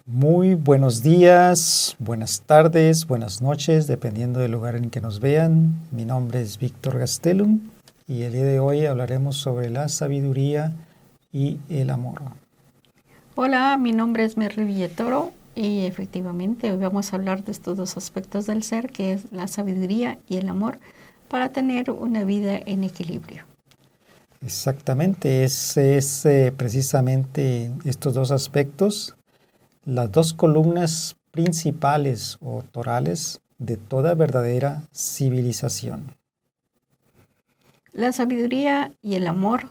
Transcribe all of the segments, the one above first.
Muy buenos días, buenas tardes, buenas noches, dependiendo del lugar en que nos vean. Mi nombre es Víctor Gastelum y el día de hoy hablaremos sobre la sabiduría y el amor. Hola, mi nombre es Merly Villatoro y efectivamente hoy vamos a hablar de estos dos aspectos del ser, que es la sabiduría y el amor, para tener una vida en equilibrio. Exactamente, es precisamente estos dos aspectos, las dos columnas principales o torales de toda verdadera civilización. La sabiduría y el amor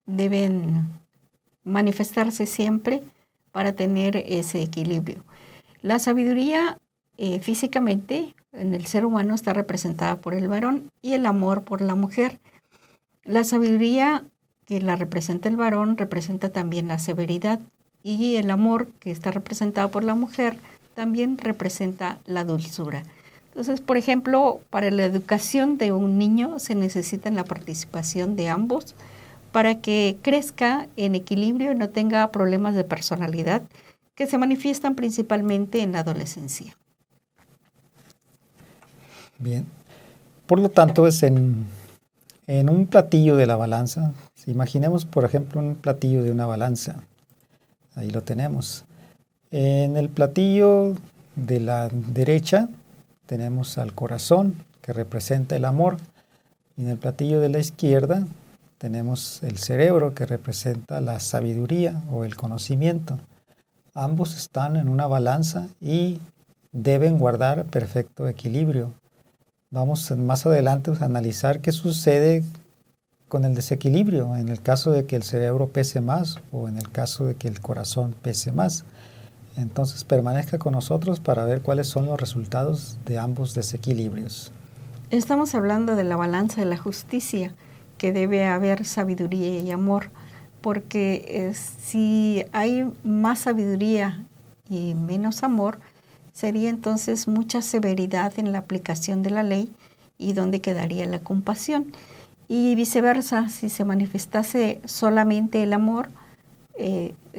deben manifestarse siempre para tener ese equilibrio. La sabiduría físicamente en el ser humano está representada por el varón y el amor por la mujer. La sabiduría que la representa el varón representa también la severidad y el amor que está representado por la mujer también representa la dulzura. Entonces, por ejemplo, para la educación de un niño se necesita la participación de ambos para que crezca en equilibrio y no tenga problemas de personalidad que se manifiestan principalmente en la adolescencia. Bien, por lo tanto en un platillo de la balanza, si imaginemos por ejemplo un platillo de una balanza, ahí lo tenemos. En el platillo de la derecha tenemos al corazón, que representa el amor, y en el platillo de la izquierda tenemos el cerebro, que representa la sabiduría o el conocimiento. Ambos están en una balanza y deben guardar perfecto equilibrio. Vamos más adelante a analizar qué sucede con el desequilibrio, en el caso de que el cerebro pese más o en el caso de que el corazón pese más. Entonces permanezca con nosotros para ver cuáles son los resultados de ambos desequilibrios. Estamos hablando de la balanza de la justicia, que debe haber sabiduría y amor, porque si hay más sabiduría y menos amor, sería entonces mucha severidad en la aplicación de la ley y donde quedaría la compasión. Y viceversa, si se manifestase solamente el amor,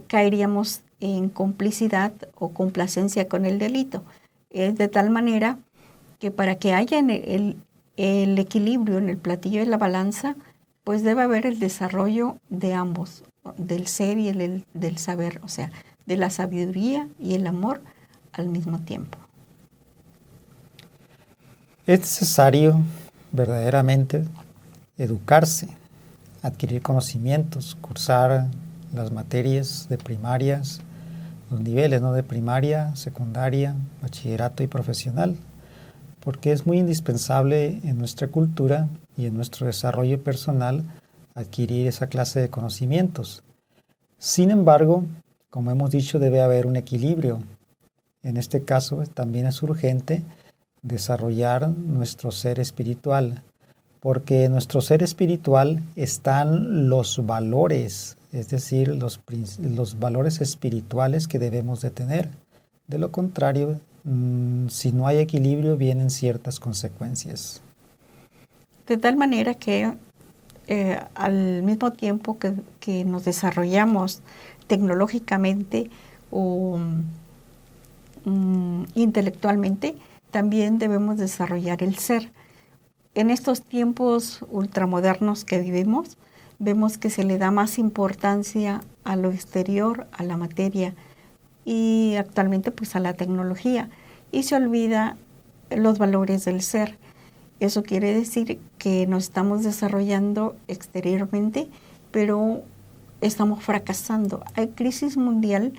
caeríamos en complicidad o complacencia con el delito. Es de tal manera que para que haya el equilibrio en el platillo de la balanza, pues debe haber el desarrollo de ambos, del ser y del saber, o sea, de la sabiduría y el amor al mismo tiempo. Es necesario verdaderamente educarse, adquirir conocimientos, cursar las materias de primarias, los niveles, ¿no?, de primaria, secundaria, bachillerato y profesional, porque es muy indispensable en nuestra cultura y en nuestro desarrollo personal adquirir esa clase de conocimientos. Sin embargo, como hemos dicho, debe haber un equilibrio. En este caso, también es urgente desarrollar nuestro ser espiritual, porque en nuestro ser espiritual están los valores, es decir, los valores espirituales que debemos de tener. De lo contrario, si no hay equilibrio, vienen ciertas consecuencias. De tal manera que al mismo tiempo que nos desarrollamos tecnológicamente o intelectualmente, también debemos desarrollar el ser. En estos tiempos ultramodernos que vivimos, vemos que se le da más importancia a lo exterior, a la materia y actualmente pues a la tecnología, y se olvida los valores del ser. Eso quiere decir que nos estamos desarrollando exteriormente, pero estamos fracasando. Hay crisis mundial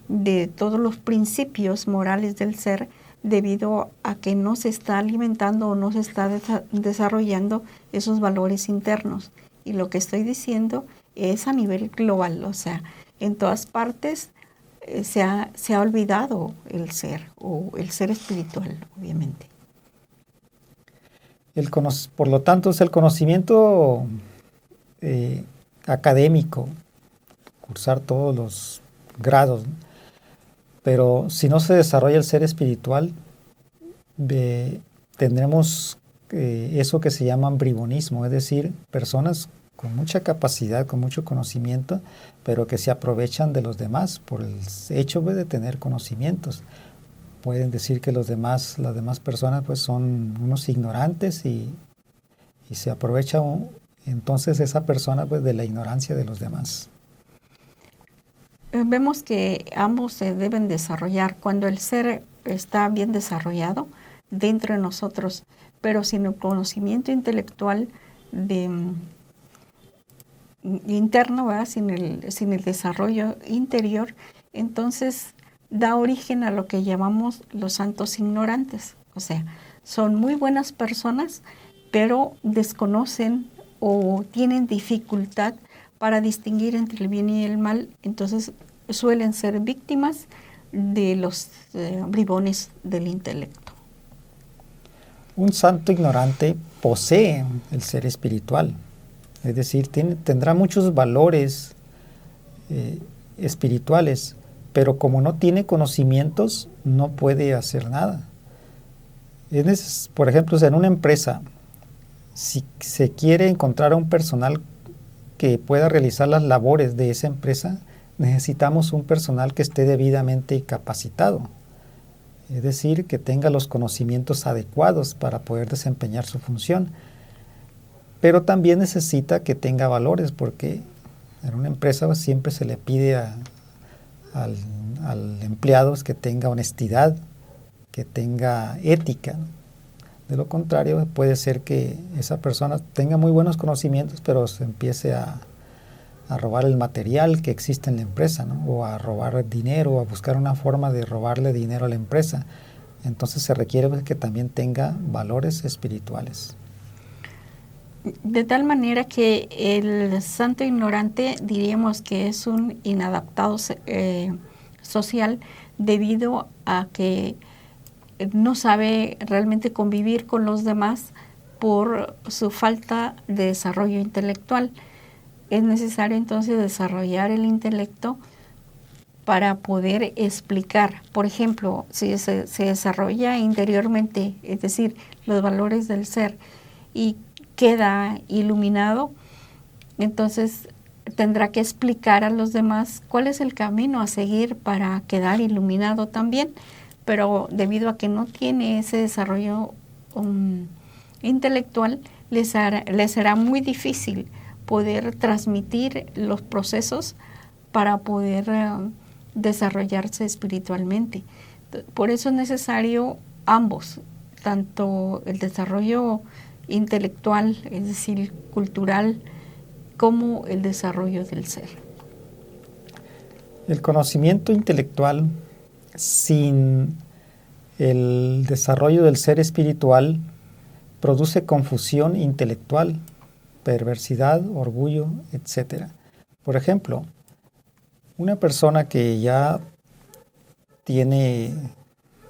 de todos los principios morales del ser debido a que no se está alimentando o no se está desarrollando esos valores internos. Y lo que estoy diciendo es a nivel global, o sea, en todas partes se ha olvidado el ser o el ser espiritual, obviamente. Por lo tanto, es el conocimiento eh, académico, cursar todos los grados, ¿no? Pero si no se desarrolla el ser espiritual, tendremos eso que se llama bribonismo, es decir, personas con mucha capacidad, con mucho conocimiento, pero que se aprovechan de los demás por el hecho pues, de tener conocimientos. Pueden decir que las demás personas pues, son unos ignorantes y se aprovecha entonces esa persona pues, de la ignorancia de los demás. Vemos que ambos se deben desarrollar. Cuando el ser está bien desarrollado dentro de nosotros, pero sin el conocimiento intelectual interno, ¿verdad? Sin el desarrollo interior, entonces da origen a lo que llamamos los santos ignorantes. O sea, son muy buenas personas, pero desconocen o tienen dificultad para distinguir entre el bien y el mal, entonces suelen ser víctimas de los bribones del intelecto. Un santo ignorante posee el ser espiritual, es decir, tendrá muchos valores espirituales, pero como no tiene conocimientos, no puede hacer nada. Por ejemplo, en una empresa, si se quiere encontrar a un personal que pueda realizar las labores de esa empresa, necesitamos un personal que esté debidamente capacitado, es decir, que tenga los conocimientos adecuados para poder desempeñar su función. Pero también necesita que tenga valores, porque en una empresa siempre se le pide al empleado que tenga honestidad, que tenga ética. De lo contrario, puede ser que esa persona tenga muy buenos conocimientos, pero se empiece a robar el material que existe en la empresa, ¿no? O a robar dinero, o a buscar una forma de robarle dinero a la empresa. Entonces se requiere que también tenga valores espirituales. De tal manera que el santo ignorante diríamos que es un inadaptado social debido a que no sabe realmente convivir con los demás por su falta de desarrollo intelectual. Es necesario entonces desarrollar el intelecto para poder explicar. Por ejemplo, si se desarrolla interiormente, es decir, los valores del ser, y queda iluminado, entonces tendrá que explicar a los demás cuál es el camino a seguir para quedar iluminado también, pero debido a que no tiene ese desarrollo intelectual, les será muy difícil poder transmitir los procesos para poder desarrollarse espiritualmente. Por eso es necesario ambos, tanto el desarrollo intelectual, es decir, cultural, como el desarrollo del ser. El conocimiento intelectual sin el desarrollo del ser espiritual produce confusión intelectual, perversidad, orgullo, etc. Por ejemplo, una persona que ya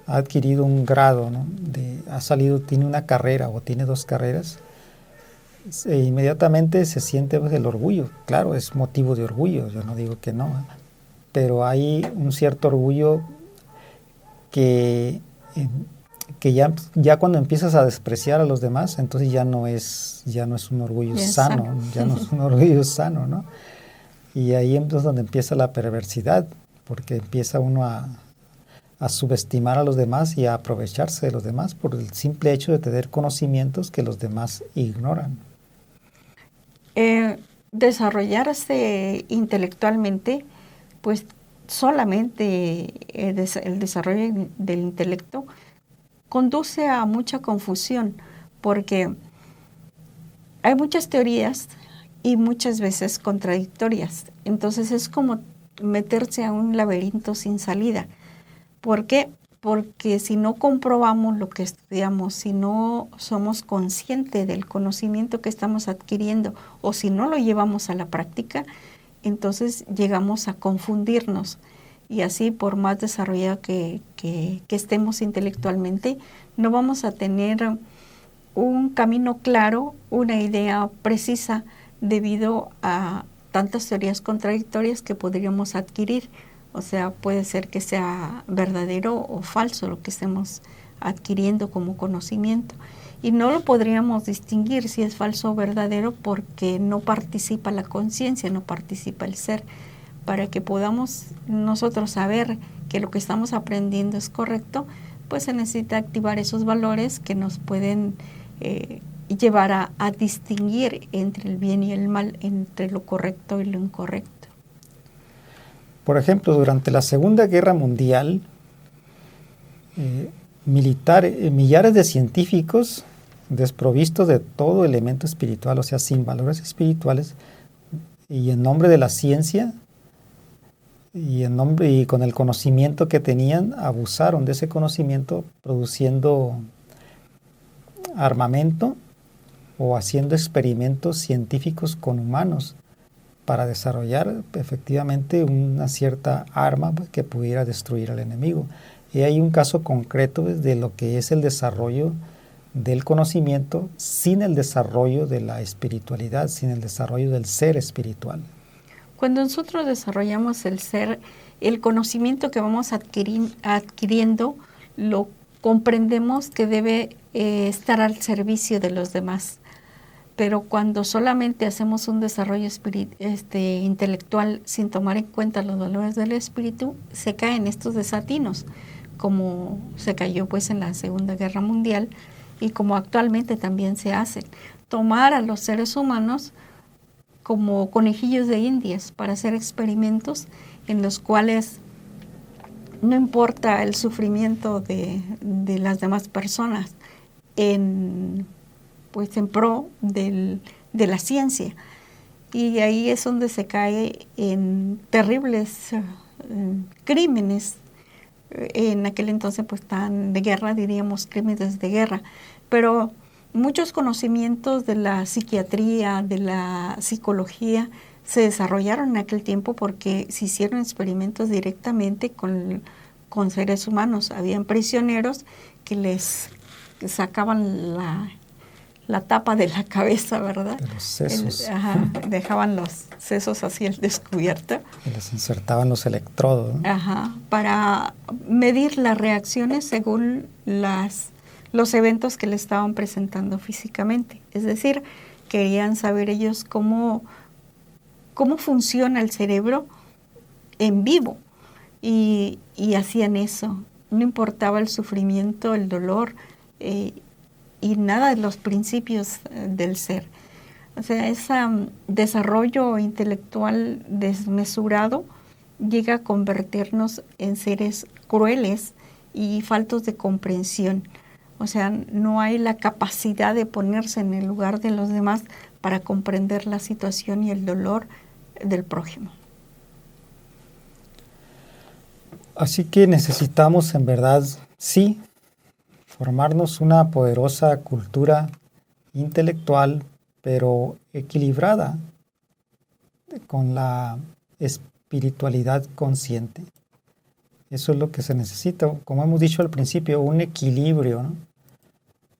ha adquirido un grado, ¿no? Tiene una carrera o tiene 2 carreras, inmediatamente se siente pues, el orgullo. Claro, es motivo de orgullo, yo no digo que no, pero hay un cierto orgullo que ya cuando empiezas a despreciar a los demás, entonces ya no es un orgullo sano, ya no es un orgullo sano, ¿no? Y ahí es donde empieza la perversidad, porque empieza uno a subestimar a los demás y a aprovecharse de los demás por el simple hecho de tener conocimientos que los demás ignoran. Desarrollarse intelectualmente, pues solamente el desarrollo del intelecto conduce a mucha confusión, porque hay muchas teorías y muchas veces contradictorias. Entonces es como meterse a un laberinto sin salida. ¿Por qué? Porque si no comprobamos lo que estudiamos, si no somos conscientes del conocimiento que estamos adquiriendo o si no lo llevamos a la práctica, entonces llegamos a confundirnos. Y así, por más desarrollado que estemos intelectualmente, no vamos a tener un camino claro, una idea precisa, debido a tantas teorías contradictorias que podríamos adquirir. O sea, puede ser que sea verdadero o falso lo que estemos adquiriendo como conocimiento. y no lo podríamos distinguir si es falso o verdadero porque no participa la conciencia, no participa el ser. Para que podamos nosotros saber que lo que estamos aprendiendo es correcto, pues se necesita activar esos valores que nos pueden llevar a distinguir entre el bien y el mal, entre lo correcto y lo incorrecto. Por ejemplo, durante la Segunda Guerra Mundial, millares de científicos desprovistos de todo elemento espiritual, o sea, sin valores espirituales, y en nombre de la ciencia y con el conocimiento que tenían, abusaron de ese conocimiento produciendo armamento o haciendo experimentos científicos con humanos para desarrollar efectivamente una cierta arma que pudiera destruir al enemigo. Y hay un caso concreto de lo que es el desarrollo del conocimiento sin el desarrollo de la espiritualidad, sin el desarrollo del ser espiritual. Cuando nosotros desarrollamos el ser, el conocimiento que vamos adquiriendo, lo comprendemos que debe estar al servicio de los demás. Pero cuando solamente hacemos un desarrollo intelectual sin tomar en cuenta los valores del espíritu, se caen estos desatinos, como se cayó pues en la Segunda Guerra Mundial y como actualmente también se hace. Tomar a los seres humanos como conejillos de indias para hacer experimentos en los cuales no importa el sufrimiento de las demás personas en pro de la ciencia. Y ahí es donde se cae en terribles crímenes. En aquel entonces pues tan de guerra, diríamos crímenes de guerra. Pero muchos conocimientos de la psiquiatría, de la psicología, se desarrollaron en aquel tiempo porque se hicieron experimentos directamente con seres humanos. Habían prisioneros que les sacaban la tapa de la cabeza, ¿verdad? De los sesos. Dejaban los sesos así al descubierto. Y les insertaban los electrodos, ¿no? Para medir las reacciones según los eventos que le estaban presentando físicamente. Es decir, querían saber ellos cómo funciona el cerebro en vivo. Y hacían eso. No importaba el sufrimiento, el dolor, y nada de los principios del ser. O sea, ese desarrollo intelectual desmesurado llega a convertirnos en seres crueles y faltos de comprensión. O sea, no hay la capacidad de ponerse en el lugar de los demás para comprender la situación y el dolor del prójimo. Así que necesitamos en verdad, sí, formarnos una poderosa cultura intelectual, pero equilibrada con la espiritualidad consciente. Eso es lo que se necesita, como hemos dicho al principio, un equilibrio, ¿no?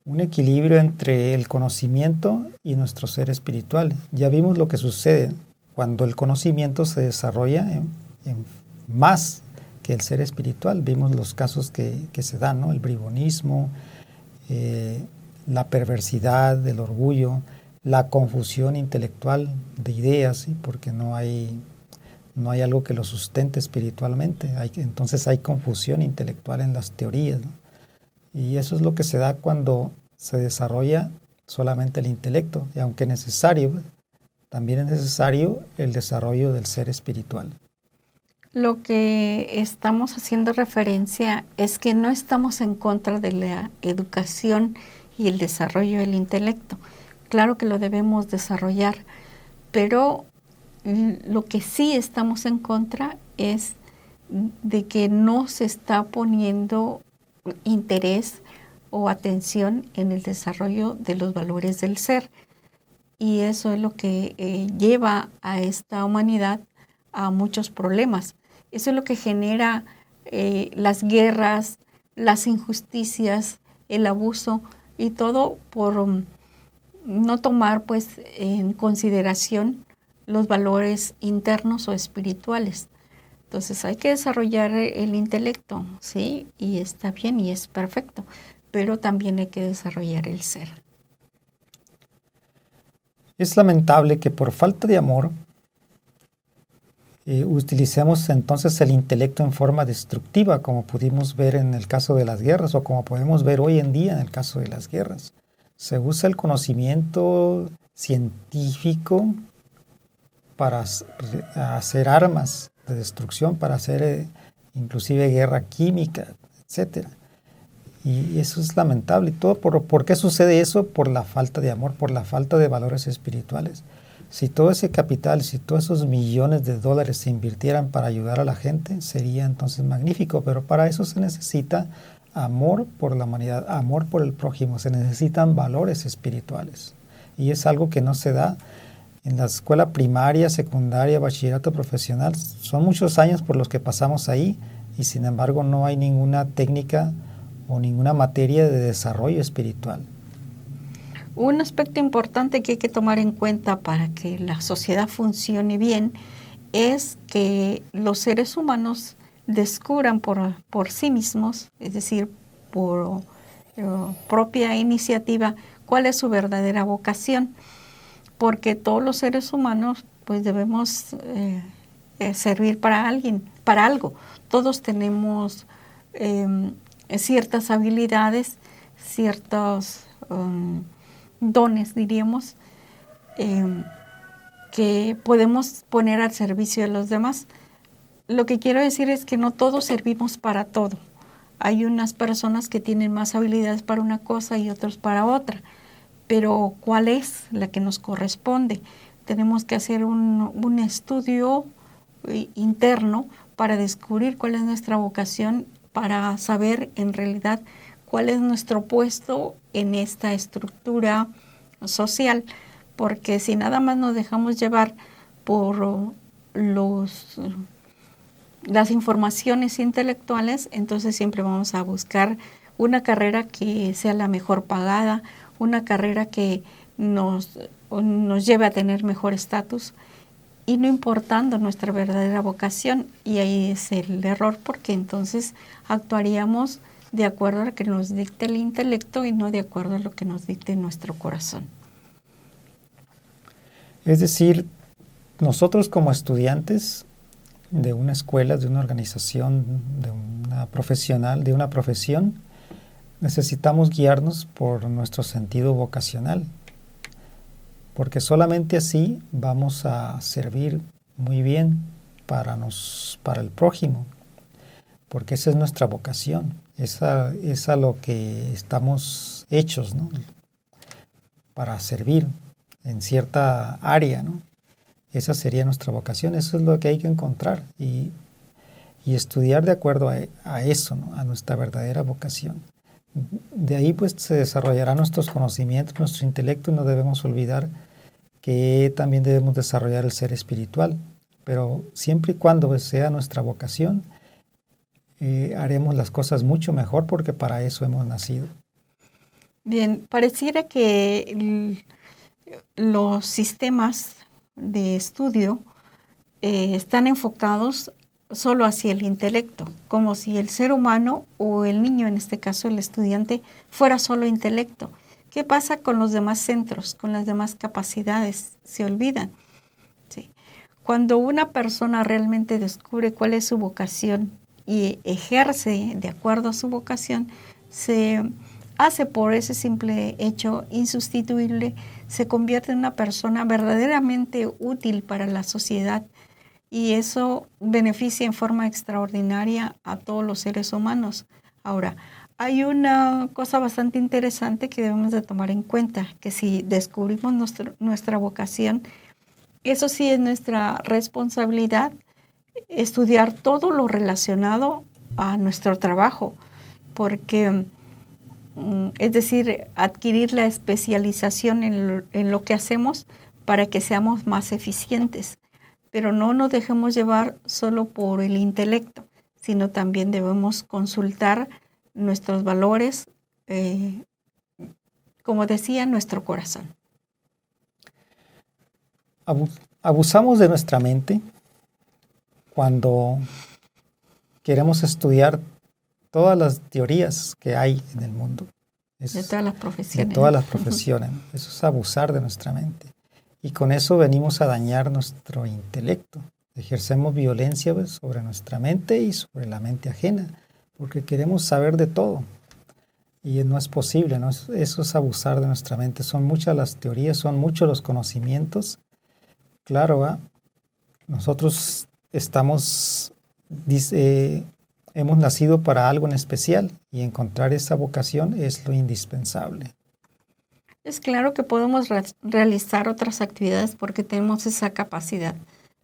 Un equilibrio entre el conocimiento y nuestro ser espiritual. Ya vimos lo que sucede cuando el conocimiento se desarrolla en más que el ser espiritual. Vimos los casos que se dan, ¿no? El bribonismo, la perversidad, el orgullo, la confusión intelectual de ideas, ¿sí? Porque no hay algo que lo sustente espiritualmente. Entonces hay confusión intelectual en las teorías, ¿no? Y eso es lo que se da cuando se desarrolla solamente el intelecto. Y aunque necesario, también es necesario el desarrollo del ser espiritual. Lo que estamos haciendo referencia es que no estamos en contra de la educación y el desarrollo del intelecto. Claro que lo debemos desarrollar, pero lo que sí estamos en contra es de que no se está poniendo interés o atención en el desarrollo de los valores del ser. Y eso es lo que lleva a esta humanidad a muchos problemas. Eso es lo que genera las guerras, las injusticias, el abuso y todo por no tomar pues en consideración los valores internos o espirituales. Entonces hay que desarrollar el intelecto, ¿sí? Y está bien y es perfecto. pero también hay que desarrollar el ser. Es lamentable que por falta de amor utilicemos entonces el intelecto en forma destructiva, como pudimos ver en el caso de las guerras o como podemos ver hoy en día en el caso de las guerras. Se usa el conocimiento científico para hacer armas de destrucción, para hacer inclusive guerra química, etc. Y eso es lamentable. ¿Y todo por qué sucede eso? Por la falta de amor, por la falta de valores espirituales. Si todo ese capital, si todos esos millones de dólares se invirtieran para ayudar a la gente, sería entonces magnífico, pero para eso se necesita amor por la humanidad, amor por el prójimo, se necesitan valores espirituales. Y es algo que no se da en la escuela primaria, secundaria, bachillerato profesional. Son muchos años por los que pasamos ahí y sin embargo no hay ninguna técnica o ninguna materia de desarrollo espiritual. Un aspecto importante que hay que tomar en cuenta para que la sociedad funcione bien es que los seres humanos descubran por sí mismos, es decir, por propia iniciativa, cuál es su verdadera vocación, porque todos los seres humanos pues debemos servir para alguien, para algo. Todos tenemos ciertas habilidades, ciertos dones, diríamos, que podemos poner al servicio de los demás. Lo que quiero decir es que no todos servimos para todo. Hay unas personas que tienen más habilidades para una cosa y otros para otra, pero ¿cuál es la que nos corresponde? Tenemos que hacer un estudio interno para descubrir cuál es nuestra vocación, para saber en realidad cuál es nuestro puesto en esta estructura social, porque si nada más nos dejamos llevar por las informaciones intelectuales, entonces siempre vamos a buscar una carrera que sea la mejor pagada, una carrera que nos lleve a tener mejor estatus, y no importando nuestra verdadera vocación. Y ahí es el error, porque entonces actuaríamos de acuerdo a lo que nos dicte el intelecto y no de acuerdo a lo que nos dicte nuestro corazón. Es decir, nosotros como estudiantes de una escuela, de una organización, de una profesional, de una profesión, necesitamos guiarnos por nuestro sentido vocacional, porque solamente así vamos a servir muy bien para el prójimo, porque esa es nuestra vocación, es a lo que estamos hechos, ¿no? Para servir en cierta área, ¿no? Esa sería nuestra vocación, eso es lo que hay que encontrar y estudiar de acuerdo a eso, ¿no? A nuestra verdadera vocación. De ahí pues se desarrollarán nuestros conocimientos, nuestro intelecto, y no debemos olvidar que también debemos desarrollar el ser espiritual, pero siempre y cuando sea nuestra vocación, haremos las cosas mucho mejor, porque para eso hemos nacido. Bien, pareciera que los sistemas de estudio están enfocados solo hacia el intelecto, como si el ser humano o el niño, en este caso el estudiante, fuera solo intelecto. ¿Qué pasa con los demás centros, con las demás capacidades? Se olvidan. ¿Sí? Cuando una persona realmente descubre cuál es su vocación y ejerce de acuerdo a su vocación, se hace por ese simple hecho insustituible, se convierte en una persona verdaderamente útil para la sociedad, y eso beneficia en forma extraordinaria a todos los seres humanos. Ahora, hay una cosa bastante interesante que debemos de tomar en cuenta, que si descubrimos nuestra vocación, eso sí es nuestra responsabilidad estudiar todo lo relacionado a nuestro trabajo, porque es decir, adquirir la especialización en lo que hacemos para que seamos más eficientes. Pero no nos dejemos llevar solo por el intelecto, sino también debemos consultar nuestros valores, como decía, nuestro corazón. Abusamos de nuestra mente cuando queremos estudiar todas las teorías que hay en el mundo. De todas las de profesiones. todas las profesiones. Eso es abusar de nuestra mente. Y con eso venimos a dañar nuestro intelecto. Ejercemos violencia, pues, sobre nuestra mente y sobre la mente ajena, porque queremos saber de todo. Y no es posible, ¿no? Eso es abusar de nuestra mente. Son muchas las teorías, son muchos los conocimientos. Claro, ¿va? Nosotros hemos nacido para algo en especial y encontrar esa vocación es lo indispensable. Es claro que podemos realizar otras actividades porque tenemos esa capacidad,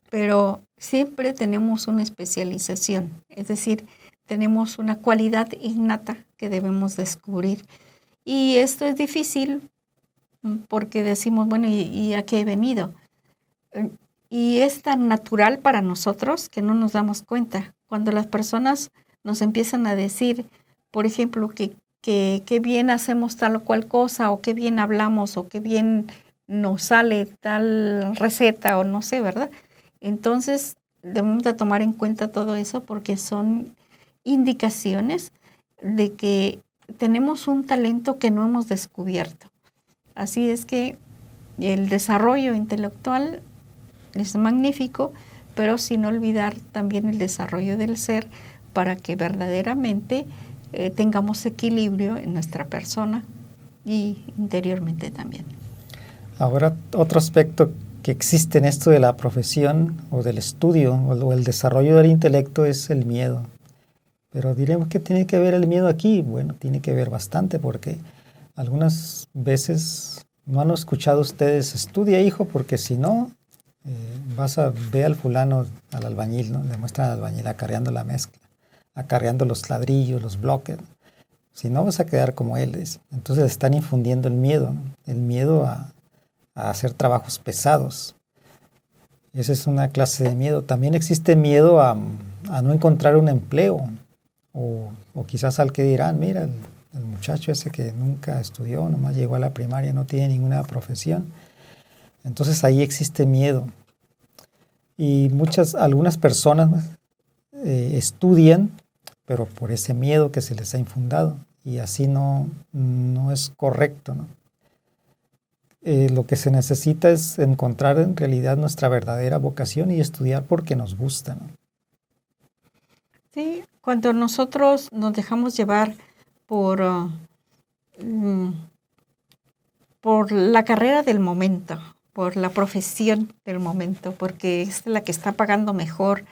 pero siempre tenemos una especialización, es decir, tenemos una cualidad innata que debemos descubrir. Y esto es difícil porque decimos, bueno, ¿y a qué he venido? Y es tan natural para nosotros que no nos damos cuenta. Cuando las personas nos empiezan a decir, por ejemplo, que qué bien hacemos tal o cual cosa, o qué bien hablamos, o qué bien nos sale tal receta, o no sé, ¿verdad? Entonces, debemos de tomar en cuenta todo eso porque son indicaciones de que tenemos un talento que no hemos descubierto. Así es que el desarrollo intelectual es magnífico, pero sin olvidar también el desarrollo del ser para que verdaderamente tengamos equilibrio en nuestra persona y interiormente también. Ahora, otro aspecto que existe en esto de la profesión o del estudio o el desarrollo del intelecto es el miedo. Pero diremos que tiene que ver el miedo aquí. Bueno, tiene que ver bastante porque algunas veces no han escuchado ustedes, estudia hijo, porque si no, vas a ver al fulano, al albañil, ¿no? Le muestran al albañil acarreando la mezcla, acarreando los ladrillos, los bloques. Si no, vas a quedar como él. Entonces están infundiendo el miedo, ¿no? El miedo a hacer trabajos pesados. Esa es una clase de miedo. También existe miedo a no encontrar un empleo o quizás al que dirán, mira, el muchacho ese que nunca estudió, nomás llegó a la primaria, no tiene ninguna profesión. Entonces ahí existe miedo. Y algunas personas estudian, pero por ese miedo que se les ha infundado. Y así no es correcto, ¿no? Lo que se necesita es encontrar en realidad nuestra verdadera vocación y estudiar porque nos gusta, ¿no? Sí, cuando nosotros nos dejamos llevar por la carrera del momento, por la profesión del momento, porque es la que está pagando mejor,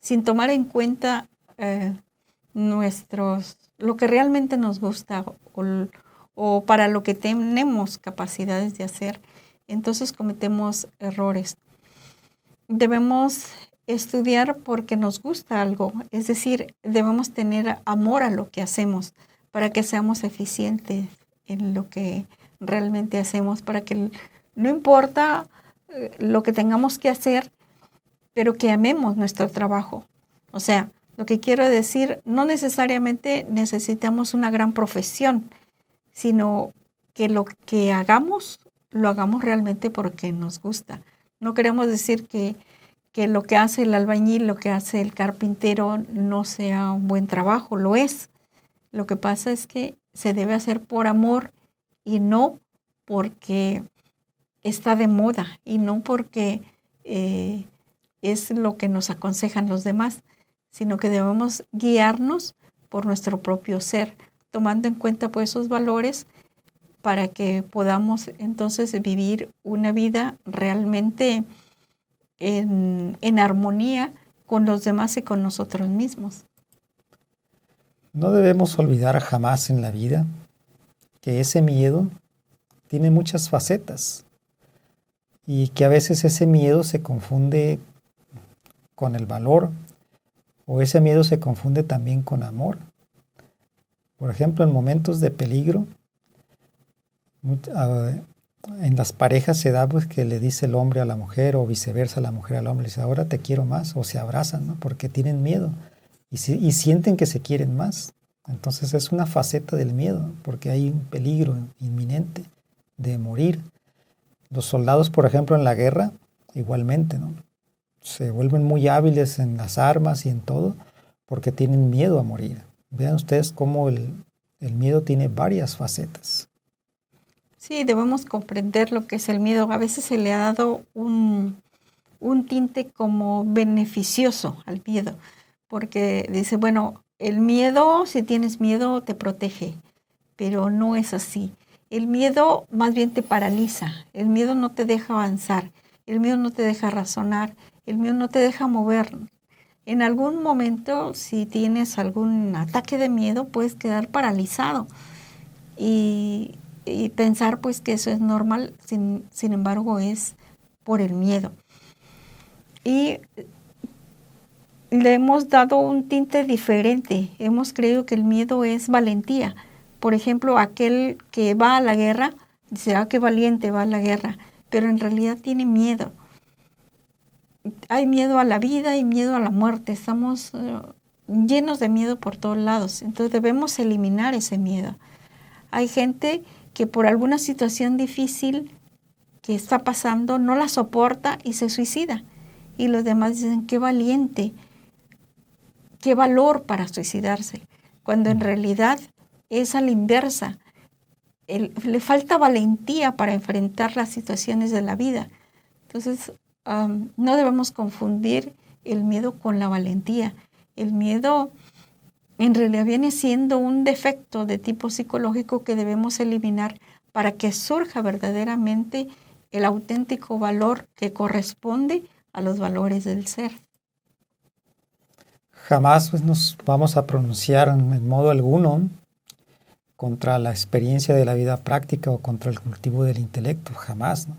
sin tomar en cuenta lo que realmente nos gusta o para lo que tenemos capacidades de hacer, entonces cometemos errores. Debemos estudiar porque nos gusta algo, es decir, debemos tener amor a lo que hacemos para que seamos eficientes en lo que realmente hacemos, para que no importa lo que tengamos que hacer, pero que amemos nuestro trabajo. O sea, lo que quiero decir, no necesariamente necesitamos una gran profesión, sino que lo que hagamos, lo hagamos realmente porque nos gusta. No queremos decir que lo que hace el albañil, lo que hace el carpintero no sea un buen trabajo, lo es. Lo que pasa es que se debe hacer por amor y no porque está de moda y no porque es lo que nos aconsejan los demás, sino que debemos guiarnos por nuestro propio ser, tomando en cuenta pues esos valores para que podamos entonces vivir una vida realmente en armonía con los demás y con nosotros mismos. No debemos olvidar jamás en la vida que ese miedo tiene muchas facetas y que a veces ese miedo se confunde con el valor o ese miedo se confunde también con amor. Por ejemplo, en momentos de peligro, en las parejas se da pues que le dice el hombre a la mujer o viceversa la mujer al hombre, le dice ahora te quiero más, o se abrazan, ¿no? Porque tienen miedo y sienten que se quieren más. Entonces es una faceta del miedo porque hay un peligro inminente de morir. Los soldados, por ejemplo, en la guerra, igualmente, ¿no? Se vuelven muy hábiles en las armas y en todo porque tienen miedo a morir. Vean ustedes cómo El miedo tiene varias facetas. Sí, debemos comprender lo que es el miedo. A veces se le ha dado un tinte como beneficioso al miedo, porque dice, bueno, el miedo, si tienes miedo, te protege, pero no es así. El miedo más bien te paraliza, el miedo no te deja avanzar, el miedo no te deja razonar, el miedo no te deja mover. En algún momento, si tienes algún ataque de miedo, puedes quedar paralizado y pensar pues que eso es normal, sin embargo es por el miedo. Y le hemos dado un tinte diferente. Hemos creído que el miedo es valentía. Por ejemplo, aquel que va a la guerra, dice, qué valiente va a la guerra, pero en realidad tiene miedo. Hay miedo a la vida y miedo a la muerte. Estamos llenos de miedo por todos lados. Entonces debemos eliminar ese miedo. Hay gente que por alguna situación difícil que está pasando no la soporta y se suicida. Y los demás dicen, qué valiente, qué valor para suicidarse, cuando en realidad es a la inversa. Le falta valentía para enfrentar las situaciones de la vida. Entonces, no debemos confundir el miedo con la valentía. El miedo en realidad viene siendo un defecto de tipo psicológico que debemos eliminar para que surja verdaderamente el auténtico valor que corresponde a los valores del ser. Jamás pues, nos vamos a pronunciar en modo alguno contra la experiencia de la vida práctica o contra el cultivo del intelecto, jamás, ¿no?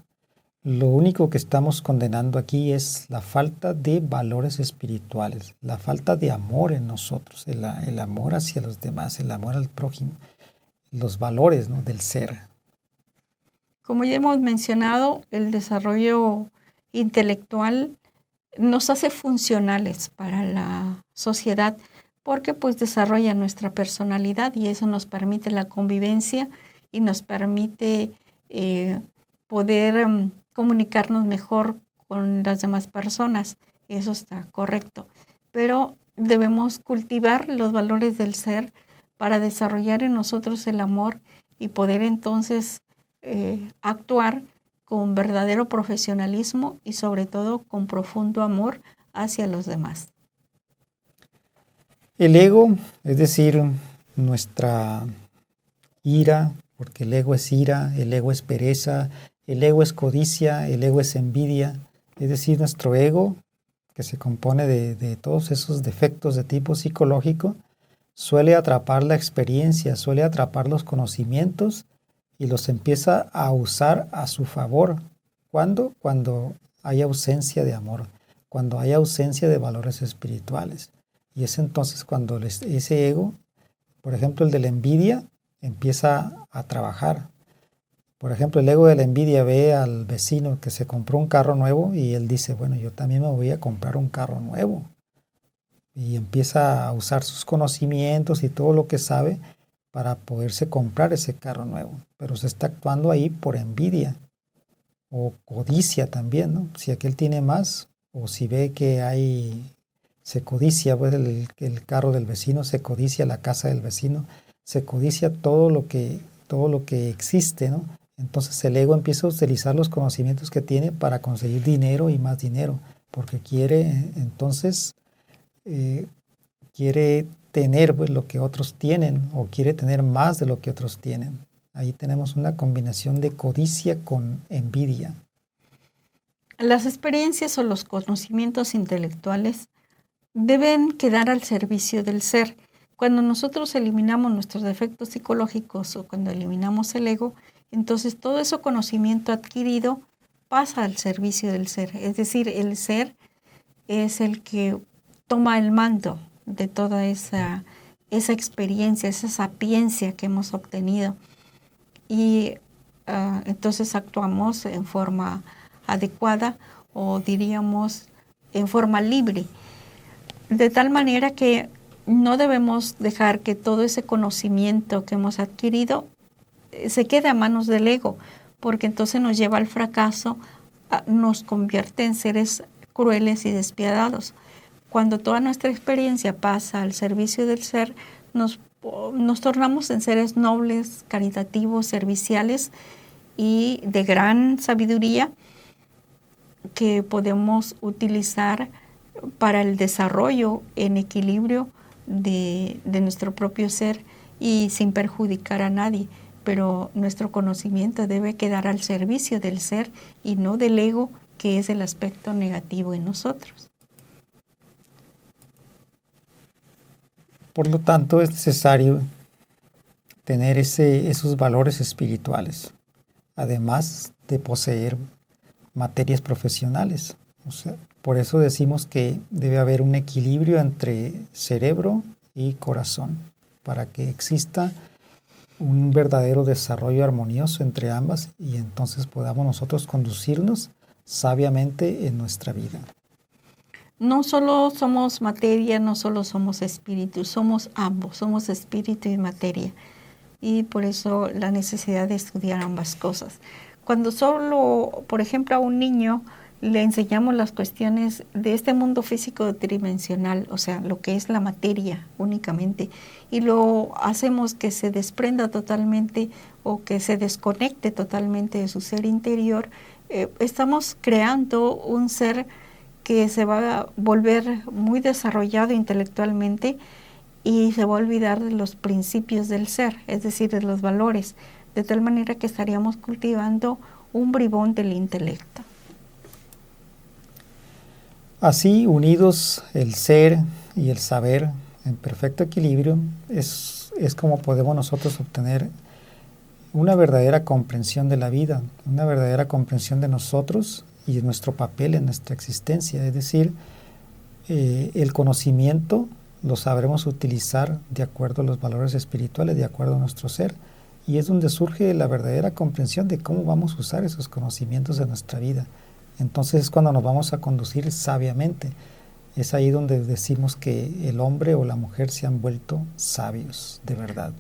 Lo único que estamos condenando aquí es la falta de valores espirituales, la falta de amor en nosotros, el amor hacia los demás, el amor al prójimo, los valores, ¿no?, del ser. Como ya hemos mencionado, el desarrollo intelectual nos hace funcionales para la sociedad porque pues desarrolla nuestra personalidad y eso nos permite la convivencia y nos permite poder comunicarnos mejor con las demás personas. Eso está correcto. Pero debemos cultivar los valores del ser para desarrollar en nosotros el amor y poder entonces actuar con verdadero profesionalismo y sobre todo con profundo amor hacia los demás. El ego, es decir, nuestra ira, porque el ego es ira, el ego es pereza, el ego es codicia, el ego es envidia, es decir, nuestro ego, que se compone de todos esos defectos de tipo psicológico, suele atrapar la experiencia, suele atrapar los conocimientos y los empieza a usar a su favor. ¿Cuándo? Cuando hay ausencia de amor, cuando hay ausencia de valores espirituales. Y es entonces cuando ese ego, por ejemplo el de la envidia, empieza a trabajar. Por ejemplo, el ego de la envidia ve al vecino que se compró un carro nuevo y él dice, bueno, yo también me voy a comprar un carro nuevo. Y empieza a usar sus conocimientos y todo lo que sabe para poderse comprar ese carro nuevo. Pero se está actuando ahí por envidia o codicia también, ¿no? Si aquel tiene más o si ve que se codicia pues, el carro del vecino, se codicia la casa del vecino, se codicia todo lo que existe, ¿no? Entonces el ego empieza a utilizar los conocimientos que tiene para conseguir dinero y más dinero, porque quiere entonces quiere tener pues, lo que otros tienen o quiere tener más de lo que otros tienen. Ahí tenemos una combinación de codicia con envidia. Las experiencias o los conocimientos intelectuales deben quedar al servicio del ser. Cuando nosotros eliminamos nuestros defectos psicológicos o cuando eliminamos el ego, entonces todo ese conocimiento adquirido pasa al servicio del ser. Es decir, el ser es el que toma el mando de toda esa experiencia, esa sapiencia que hemos obtenido. Y entonces actuamos en forma adecuada o diríamos en forma libre. De tal manera que no debemos dejar que todo ese conocimiento que hemos adquirido se quede a manos del ego, porque entonces nos lleva al fracaso, nos convierte en seres crueles y despiadados. Cuando toda nuestra experiencia pasa al servicio del ser, nos tornamos en seres nobles, caritativos, serviciales y de gran sabiduría que podemos utilizar para el desarrollo en equilibrio de nuestro propio ser y sin perjudicar a nadie. Pero nuestro conocimiento debe quedar al servicio del ser y no del ego, que es el aspecto negativo en nosotros. Por lo tanto, es necesario tener esos valores espirituales, además de poseer materias profesionales. O sea, por eso decimos que debe haber un equilibrio entre cerebro y corazón, para que exista un verdadero desarrollo armonioso entre ambas y entonces podamos nosotros conducirnos sabiamente en nuestra vida. No solo somos materia, no solo somos espíritu, somos ambos, somos espíritu y materia. Y por eso la necesidad de estudiar ambas cosas. Cuando solo, por ejemplo, a un niño le enseñamos las cuestiones de este mundo físico tridimensional, o sea, lo que es la materia únicamente, y lo hacemos que se desprenda totalmente o que se desconecte totalmente de su ser interior, estamos creando un ser que se va a volver muy desarrollado intelectualmente y se va a olvidar de los principios del ser, es decir, de los valores, de tal manera que estaríamos cultivando un bribón del intelecto. Así, unidos el ser y el saber en perfecto equilibrio, es como podemos nosotros obtener una verdadera comprensión de la vida, una verdadera comprensión de nosotros y de nuestro papel en nuestra existencia. Es decir, el conocimiento lo sabremos utilizar de acuerdo a los valores espirituales, de acuerdo a nuestro ser, y es donde surge la verdadera comprensión de cómo vamos a usar esos conocimientos en nuestra vida. Entonces es cuando nos vamos a conducir sabiamente. Es ahí donde decimos que el hombre o la mujer se han vuelto sabios, de verdad.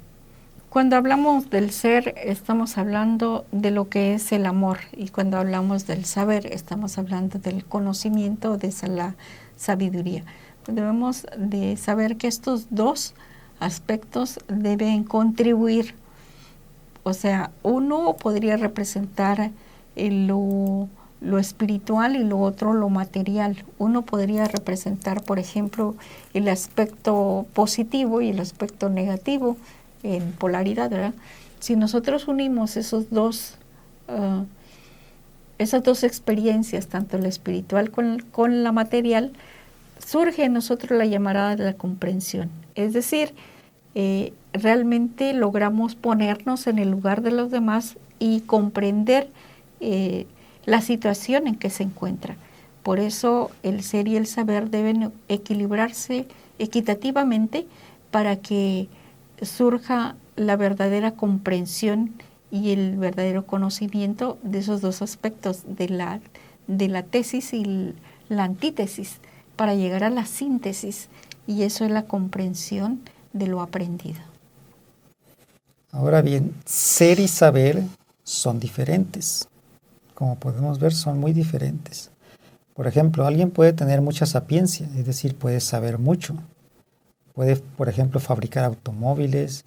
Cuando hablamos del ser, estamos hablando de lo que es el amor, y cuando hablamos del saber, estamos hablando del conocimiento, de la sabiduría. Debemos de saber que estos dos aspectos deben contribuir. O sea, uno podría representar lo espiritual y lo otro lo material. Uno podría representar, por ejemplo, el aspecto positivo y el aspecto negativo en polaridad, ¿verdad? Si nosotros unimos esas dos experiencias, tanto la espiritual con la material, surge en nosotros la llamarada de la comprensión. Es decir, realmente logramos ponernos en el lugar de los demás y comprender la situación en que se encuentra. Por eso el ser y el saber deben equilibrarse equitativamente para que surja la verdadera comprensión y el verdadero conocimiento de esos dos aspectos, de la tesis y la antítesis, para llegar a la síntesis, y eso es la comprensión de lo aprendido. Ahora bien, ser y saber son diferentes. Como podemos ver, son muy diferentes. Por ejemplo, alguien puede tener mucha sapiencia, es decir, puede saber mucho. Puede, por ejemplo, fabricar automóviles,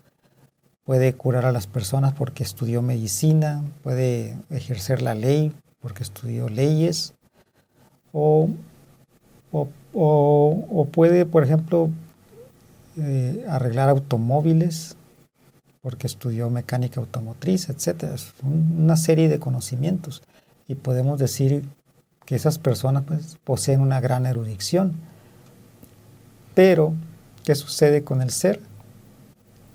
puede curar a las personas porque estudió medicina, puede ejercer la ley porque estudió leyes, o puede, por ejemplo, arreglar automóviles porque estudió mecánica automotriz, etc. Es una serie de conocimientos y podemos decir que esas personas pues, poseen una gran erudición. Pero, ¿qué sucede con el ser?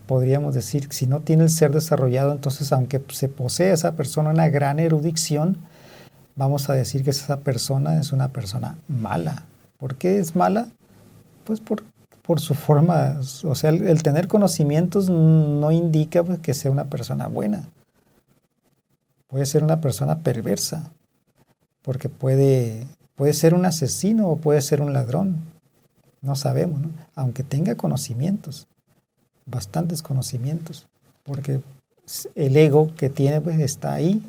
Podríamos decir que si no tiene el ser desarrollado, entonces aunque se posee esa persona una gran erudición, vamos a decir que esa persona es una persona mala. ¿Por qué es mala? Pues por su forma, o sea, el tener conocimientos no indica pues, que sea una persona buena. Puede ser una persona perversa, porque puede ser un asesino o puede ser un ladrón. No sabemos, ¿no? Aunque tenga conocimientos, bastantes conocimientos, porque el ego que tiene pues, está ahí,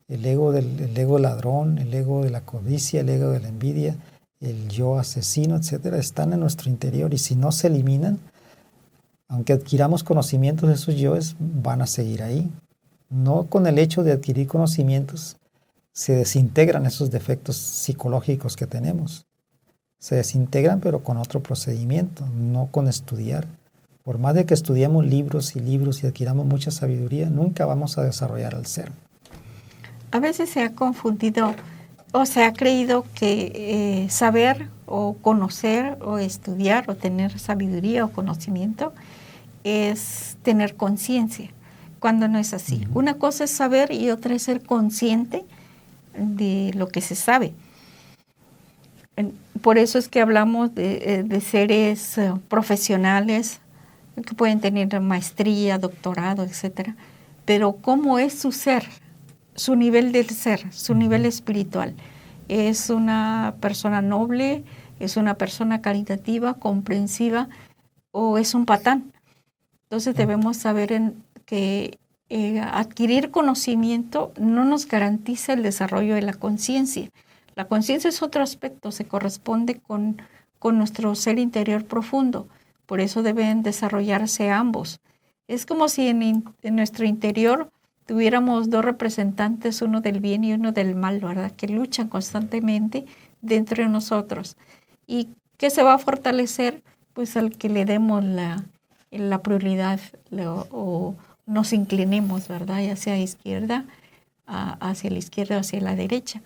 el ego ladrón, el ego de la codicia, el ego de la envidia, el yo asesino, etcétera, están en nuestro interior y si no se eliminan, Aunque adquiramos conocimientos, esos yoes van a seguir ahí. No con el hecho de adquirir conocimientos se desintegran esos defectos psicológicos que tenemos. Se desintegran, pero con otro procedimiento, no con estudiar. Por más de que estudiemos libros y adquiramos mucha sabiduría, nunca vamos a desarrollar al ser. A veces se ha confundido o se ha creído que saber o conocer o estudiar o tener sabiduría o conocimiento es tener conciencia, cuando no es así. Una cosa es saber y otra es ser consciente de lo que se sabe. Por eso es que hablamos de seres profesionales que pueden tener maestría, doctorado, etcétera. Pero ¿cómo es su ser? Su nivel del ser, su nivel espiritual. ¿Es una persona noble? ¿Es una persona caritativa, comprensiva? ¿O es un patán? Entonces debemos saber que adquirir conocimiento no nos garantiza el desarrollo de la conciencia. La conciencia es otro aspecto, se corresponde con nuestro ser interior profundo. Por eso deben desarrollarse ambos. Es como si en nuestro interior tuviéramos dos representantes, uno del bien y uno del mal, ¿verdad? Que luchan constantemente dentro de nosotros. ¿Y qué se va a fortalecer? Pues al que le demos la prioridad o nos inclinemos, ¿verdad? Ya sea hacia la izquierda o hacia la derecha.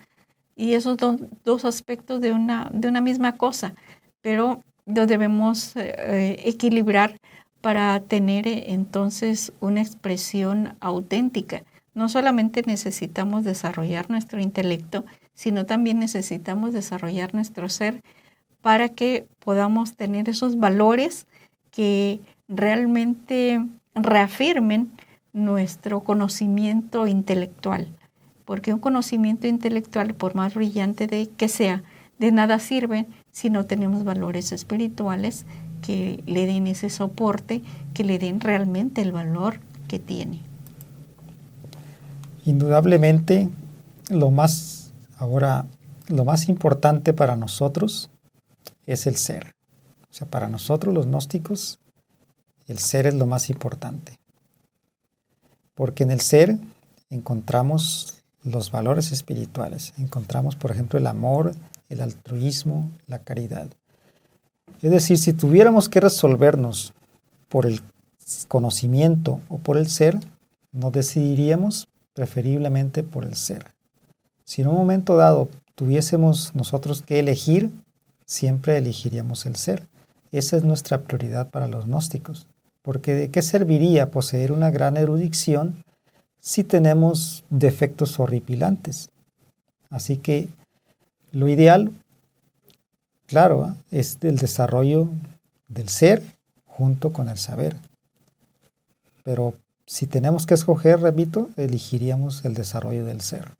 Y esos dos aspectos de una misma cosa, pero lo debemos equilibrar para tener entonces una expresión auténtica. No solamente necesitamos desarrollar nuestro intelecto, sino también necesitamos desarrollar nuestro ser para que podamos tener esos valores que realmente reafirmen nuestro conocimiento intelectual. Porque un conocimiento intelectual, por más brillante que sea, de nada sirve si no tenemos valores espirituales que le den ese soporte, que le den realmente el valor que tiene. Indudablemente, lo más importante para nosotros es el ser. O sea, para nosotros los gnósticos, el ser es lo más importante. Porque en el ser encontramos los valores espirituales. Encontramos, por ejemplo, el amor, el altruismo, la caridad. Es decir, si tuviéramos que resolvernos por el conocimiento o por el ser, nos decidiríamos preferiblemente por el ser. Si en un momento dado tuviésemos nosotros que elegir, siempre elegiríamos el ser. Esa es nuestra prioridad para los gnósticos. Porque ¿de qué serviría poseer una gran erudición si tenemos defectos horripilantes? Así que lo ideal, claro, es el desarrollo del ser junto con el saber. Pero si tenemos que escoger, repito, elegiríamos el desarrollo del ser.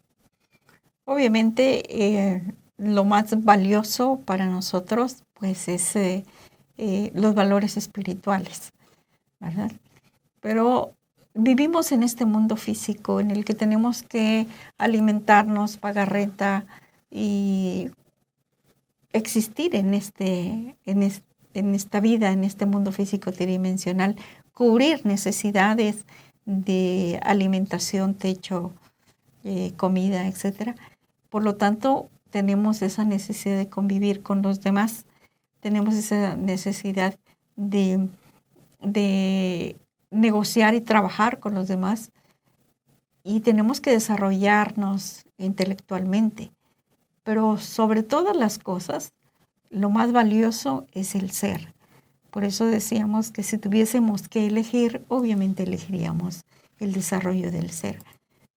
Obviamente, lo más valioso para nosotros pues es los valores espirituales, ¿verdad? Pero vivimos en este mundo físico en el que tenemos que alimentarnos, pagar renta y existir en esta vida, en este mundo físico tridimensional, cubrir necesidades de alimentación, techo, comida, etc. Por lo tanto, tenemos esa necesidad de convivir con los demás, tenemos esa necesidad de negociar y trabajar con los demás y tenemos que desarrollarnos intelectualmente. Pero sobre todas las cosas, lo más valioso es el ser. Por eso decíamos que si tuviésemos que elegir, obviamente elegiríamos el desarrollo del ser.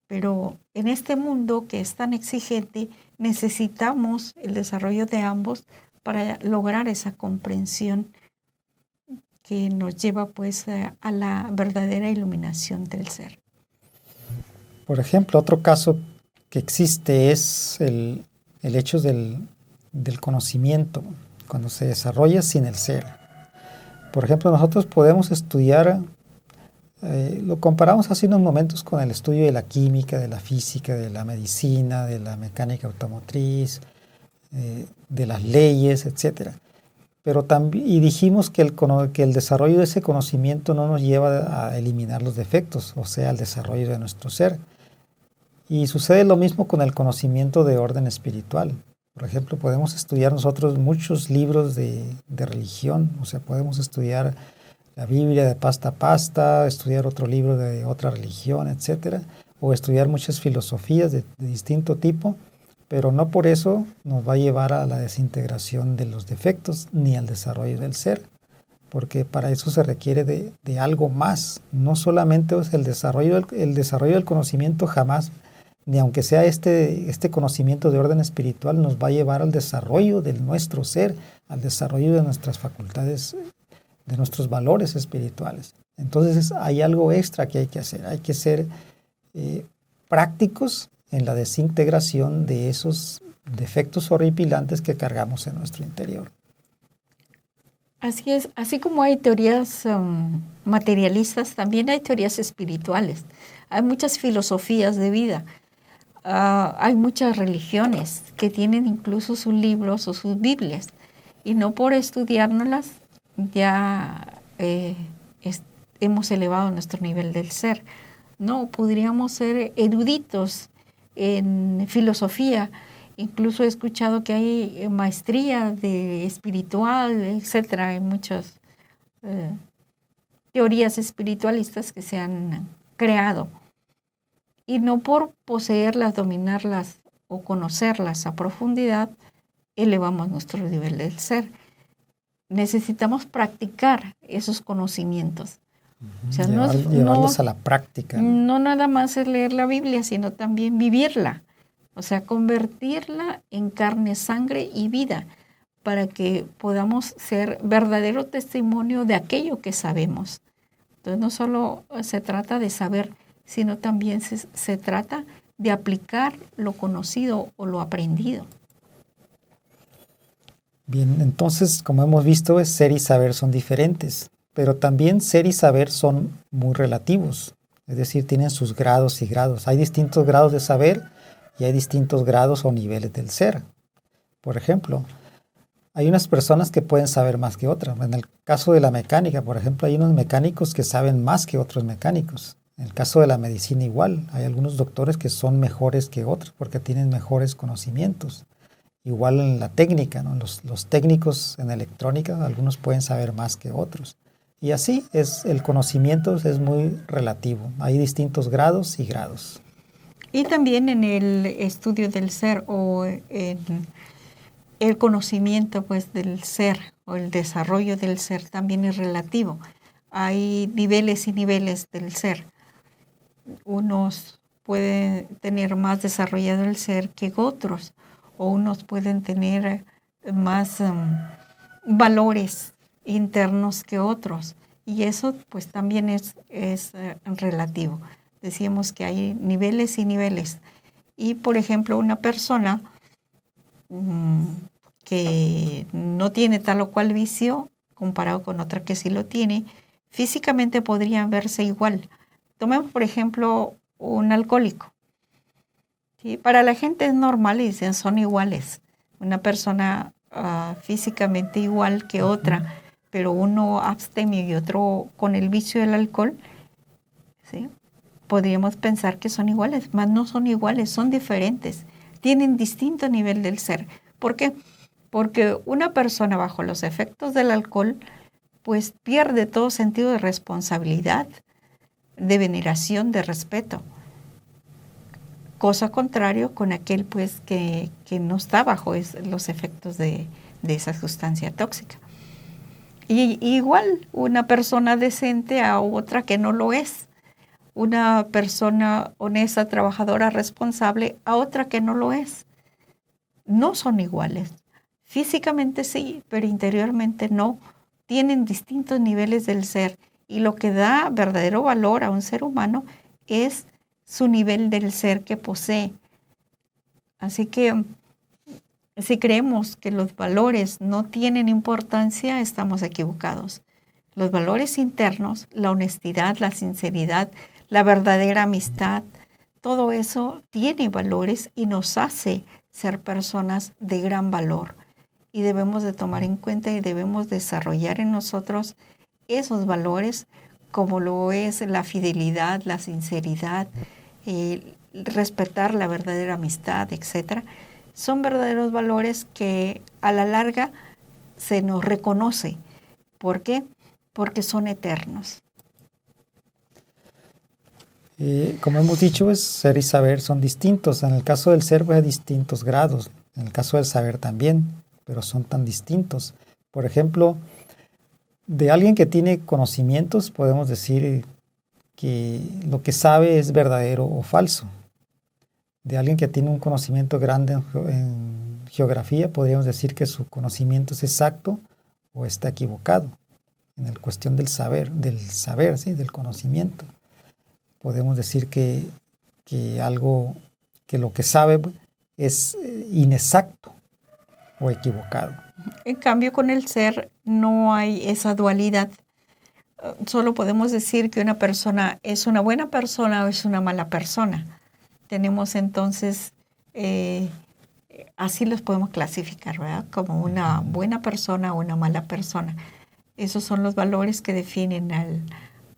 Pero en este mundo que es tan exigente, necesitamos el desarrollo de ambos para lograr esa comprensión que nos lleva pues a la verdadera iluminación del ser. Por ejemplo, otro caso que existe es el hecho del conocimiento, cuando se desarrolla sin el ser. Por ejemplo, nosotros podemos estudiar, lo comparamos hace unos momentos con el estudio de la química, de la física, de la medicina, de la mecánica automotriz, de las leyes, etc. Pero también, y dijimos que que el desarrollo de ese conocimiento no nos lleva a eliminar los defectos, o sea, el desarrollo de nuestro ser. Y sucede lo mismo con el conocimiento de orden espiritual. Por ejemplo, podemos estudiar nosotros muchos libros de religión, o sea, podemos estudiar la Biblia de pasta a pasta, estudiar otro libro de otra religión, etcétera, o estudiar muchas filosofías de distinto tipo, pero no por eso nos va a llevar a la desintegración de los defectos ni al desarrollo del ser, porque para eso se requiere de algo más. No solamente es el desarrollo del conocimiento jamás, ni aunque sea este conocimiento de orden espiritual, nos va a llevar al desarrollo de nuestro ser, al desarrollo de nuestras facultades, de nuestros valores espirituales. Entonces hay algo extra que hay que hacer. Hay que ser prácticos en la desintegración de esos defectos horripilantes que cargamos en nuestro interior. Así es, así como hay teorías materialistas, también hay teorías espirituales. Hay muchas filosofías de vida. Hay muchas religiones que tienen incluso sus libros o sus Biblias. Y no por estudiárnoslas ya hemos elevado nuestro nivel del ser. No, podríamos ser eruditos en filosofía. Incluso he escuchado que hay maestría de espiritual, etcétera. Hay muchas teorías espiritualistas que se han creado. Y no por poseerlas, dominarlas o conocerlas a profundidad, elevamos nuestro nivel del ser. Necesitamos practicar esos conocimientos. O sea, llevarlos a la práctica. No nada más es leer la Biblia, sino también vivirla. O sea, convertirla en carne, sangre y vida para que podamos ser verdadero testimonio de aquello que sabemos. Entonces, no solo se trata de saber, sino también se trata de aplicar lo conocido o lo aprendido. Bien, entonces, como hemos visto, ser y saber son diferentes, pero también ser y saber son muy relativos, es decir, tienen sus grados y grados. Hay distintos grados de saber y hay distintos grados o niveles del ser. Por ejemplo, hay unas personas que pueden saber más que otras. En el caso de la mecánica, por ejemplo, hay unos mecánicos que saben más que otros mecánicos. En el caso de la medicina igual, hay algunos doctores que son mejores que otros porque tienen mejores conocimientos. Igual en la técnica, ¿no? Los técnicos en electrónica, algunos pueden saber más que otros. Y así el conocimiento es muy relativo. Hay distintos grados y grados. Y también en el estudio del ser o en el conocimiento pues, del ser o el desarrollo del ser también es relativo. Hay niveles y niveles del ser. Unos pueden tener más desarrollado el ser que otros, o unos pueden tener más valores internos que otros. Y eso pues también es relativo. Decíamos que hay niveles y niveles. Y, por ejemplo, una persona que no tiene tal o cual vicio, comparado con otra que sí lo tiene, físicamente podrían verse igual. Tomemos, por ejemplo, un alcohólico. ¿Sí? Para la gente es normal y dicen son iguales. Una persona físicamente igual que otra, pero uno abstemio y otro con el vicio del alcohol, ¿sí? Podríamos pensar que son iguales, mas no son iguales, son diferentes, tienen distinto nivel del ser. ¿Por qué? Porque una persona bajo los efectos del alcohol pues pierde todo sentido de responsabilidad, de veneración, de respeto. Cosa contrario con aquel pues que no está bajo los efectos de esa sustancia tóxica. Y igual una persona decente a otra que no lo es. Una persona honesta, trabajadora, responsable, a otra que no lo es. No son iguales. Físicamente sí, pero interiormente no. Tienen distintos niveles del ser. Y lo que da verdadero valor a un ser humano es su nivel del ser que posee. Así que si creemos que los valores no tienen importancia, estamos equivocados. Los valores internos, la honestidad, la sinceridad, la verdadera amistad, todo eso tiene valores y nos hace ser personas de gran valor. y debemos de tomar en cuenta y debemos desarrollar en nosotros esos valores como lo es la fidelidad, la sinceridad, respetar la verdadera amistad, etcétera. Son verdaderos valores que a la larga se nos reconoce. ¿Por qué? Porque son eternos. Como hemos dicho, pues, ser y saber son distintos. En el caso del ser, pues, hay distintos grados. En el caso del saber también, pero son tan distintos. Por ejemplo, de alguien que tiene conocimientos, podemos decir que lo que sabe es verdadero o falso. De alguien que tiene un conocimiento grande en geografía, podríamos decir que su conocimiento es exacto o está equivocado. En la cuestión del saber, ¿sí? Del conocimiento. Podemos decir que lo que sabe es inexacto o equivocado. En cambio, con el ser no hay esa dualidad. Solo podemos decir que una persona es una buena persona o es una mala persona. Tenemos entonces, así los podemos clasificar, ¿verdad? Como una buena persona o una mala persona. Esos son los valores que definen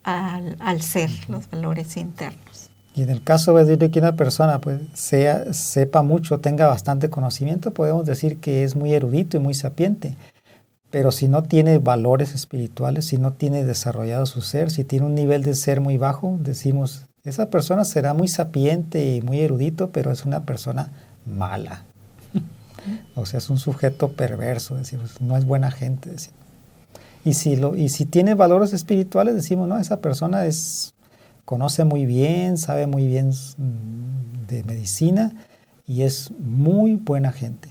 al ser, los valores internos. Y en el caso de que una persona pues, sepa mucho, tenga bastante conocimiento, podemos decir que es muy erudito y muy sapiente. Pero si no tiene valores espirituales, si no tiene desarrollado su ser, si tiene un nivel de ser muy bajo, decimos, esa persona será muy sapiente y muy erudito, pero es una persona mala. O sea, es un sujeto perverso, decimos, no es buena gente. Decimos. Y si tiene valores espirituales, decimos, no, esa persona conoce muy bien, sabe muy bien de medicina y es muy buena gente.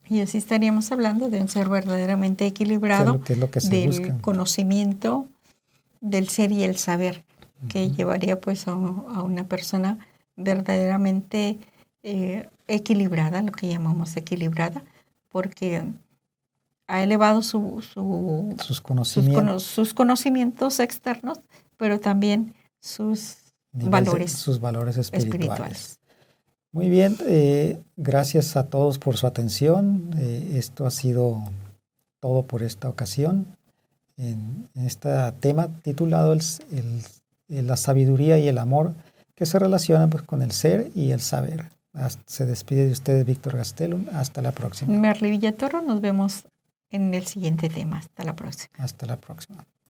Y así estaríamos hablando de un ser verdaderamente equilibrado, que es lo que se del busca. Conocimiento, del ser y el saber, que llevaría pues a una persona verdaderamente equilibrada, lo que llamamos equilibrada, porque ha elevado sus conocimientos externos, pero también sus valores espirituales. Muy bien, gracias a todos por su atención. Esto ha sido todo por esta ocasión. En este tema titulado la sabiduría y el amor, que se relacionan pues, con el ser y el saber. Se despide de ustedes Víctor Gastelum. Hasta la próxima. Merly Villatoro, nos vemos en el siguiente tema. Hasta la próxima. Hasta la próxima.